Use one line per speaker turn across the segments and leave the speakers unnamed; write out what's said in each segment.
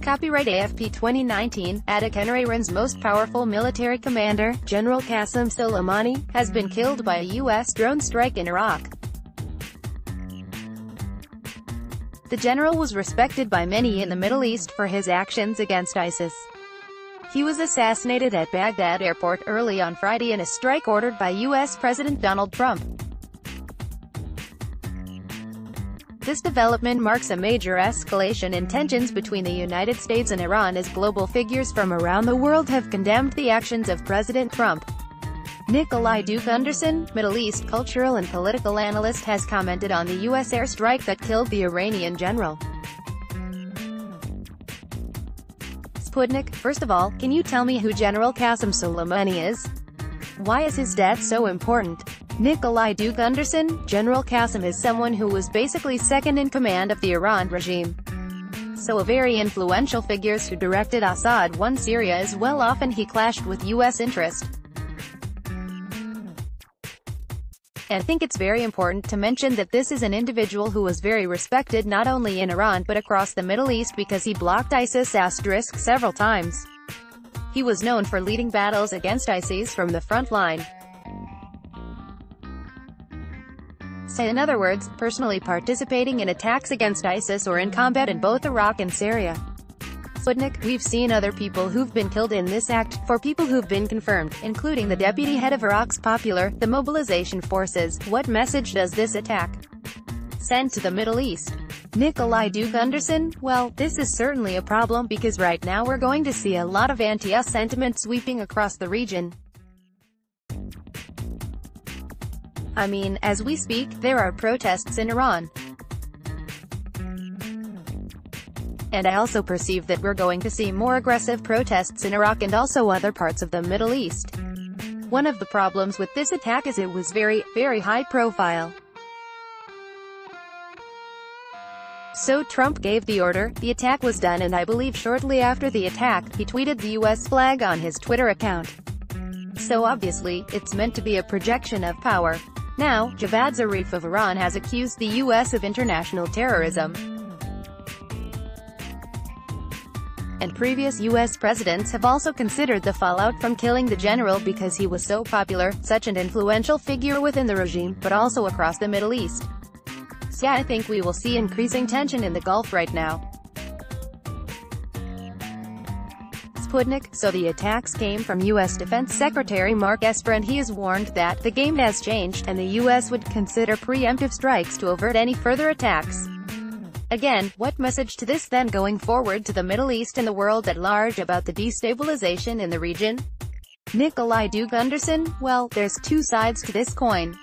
Copyright AFP 2019. Atta KenareIran's most powerful military commander, General Qasem Soleimani, has been killed by a U.S. drone strike in Iraq. The general was respected by many in the Middle East for his actions against ISIS. He was assassinated at Baghdad airport early on Friday in a strike ordered by U.S. President Donald Trump. This development marks a major escalation in tensions between the United States and Iran as global figures from around the world have condemned the actions of President Trump. Nikolai Duke-Anderson, Middle East cultural and political analyst, has commented on the U.S. airstrike that killed the Iranian general. Pundit: first of all, can you tell me who General Qasem Soleimani is? Why is his death so important? Nikolai Duke-Anderson: General Qasem is someone who was basically second in command of the Iran regime. So a very influential figures who directed Assad won Syria as well. Often he clashed with U.S. interest. And I think it's very important to mention that this is an individual who was very respected not only in Iran but across the Middle East because he blocked ISIS several times. He was known for leading battles against ISIS from the front line. So in other words, personally participating in attacks against ISIS or in combat in both Iraq and Syria. Pundit: we've seen other people who've been killed in this act, for people who've been confirmed, including the deputy head of Iraq's the mobilization forces. What message does this attack send to the Middle East? Nikolai Duke-Anderson: well, this is certainly a problem because right now we're going to see a lot of anti-US sentiment sweeping across the region. I mean, as we speak, there are protests in Iran. And I also perceive that we're going to see more aggressive protests in Iraq and also other parts of the Middle East. One of the problems with this attack is it was very, very high profile. So Trump gave the order, the attack was done, and I believe shortly after the attack, he tweeted the US flag on his Twitter account. So obviously, it's meant to be a projection of power. Now, Javad Zarif of Iran has accused the US of international terrorism. And previous U.S. presidents have also considered the fallout from killing the general because he was so popular, such an influential figure within the regime, but also across the Middle East. So yeah, I think we will see increasing tension in the Gulf right now. Pundit: so the attacks came from U.S. Defense Secretary Mark Esper, and he has warned that the game has changed, and the U.S. would consider preemptive strikes to avert any further attacks. Again, what message to this then going forward to the Middle East and the world at large about the destabilization in the region? Nikolai Duke-Anderson: well, there's two sides to this coin.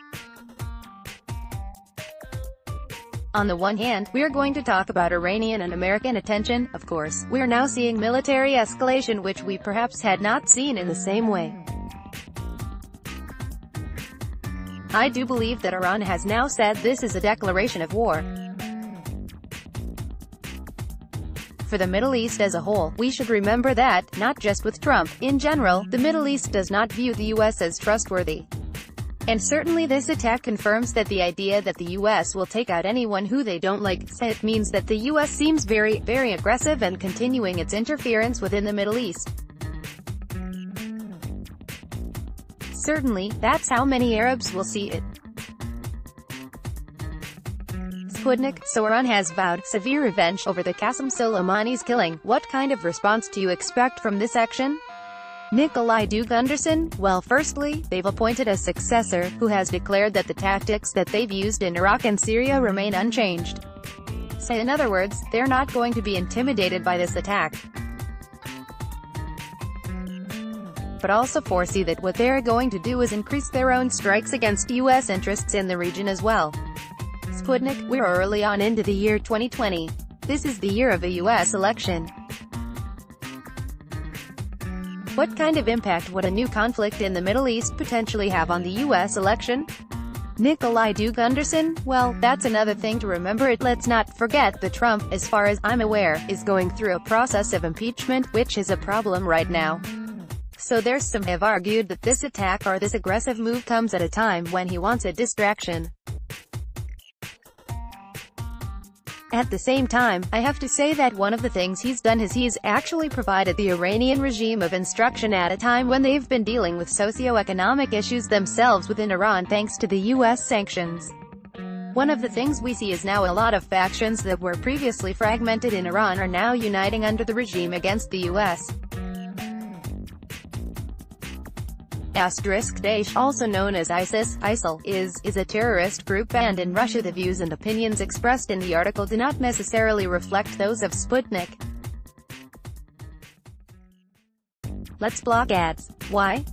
On the one hand, we are going to talk about Iranian and American attention. Of course, we are now seeing military escalation which we perhaps had not seen in the same way. I do believe that Iran has now said this is a declaration of war. For the Middle East as a whole, we should remember that, not just with Trump, in general, the Middle East does not view the US as trustworthy. And certainly this attack confirms that the idea that the US will take out anyone who they don't like, it means that the US seems very, very aggressive and continuing its interference within the Middle East. Certainly, that's how many Arabs will see it. Pundit: so Iran has vowed severe revenge over the Qasem Soleimani's killing. What kind of response do you expect from this action? Nikolai Duke-Anderson: well, firstly, they've appointed a successor, who has declared that the tactics that they've used in Iraq and Syria remain unchanged. So in other words, they're not going to be intimidated by this attack. But also foresee that what they're going to do is increase their own strikes against U.S. interests in the region as well. Pundit: we're early on into the year 2020. This is the year of a U.S. election. What kind of impact would a new conflict in the Middle East potentially have on the U.S. election? Nikolai Duke-Anderson: well, that's another thing to remember. Let's not forget that Trump, as far as I'm aware, is going through a process of impeachment, which is a problem right now. So there's some have argued that this attack or this aggressive move comes at a time when he wants a distraction. At the same time, I have to say that one of the things he's done is he's actually provided the Iranian regime of instruction at a time when they've been dealing with socio-economic issues themselves within Iran thanks to the US sanctions. One of the things we see is now a lot of factions that were previously fragmented in Iran are now uniting under the regime against the US. Daesh, also known as ISIL, is a terrorist group banned in Russia. The views and opinions expressed in the article do not necessarily reflect those of Sputnik. Let's block ads. Why?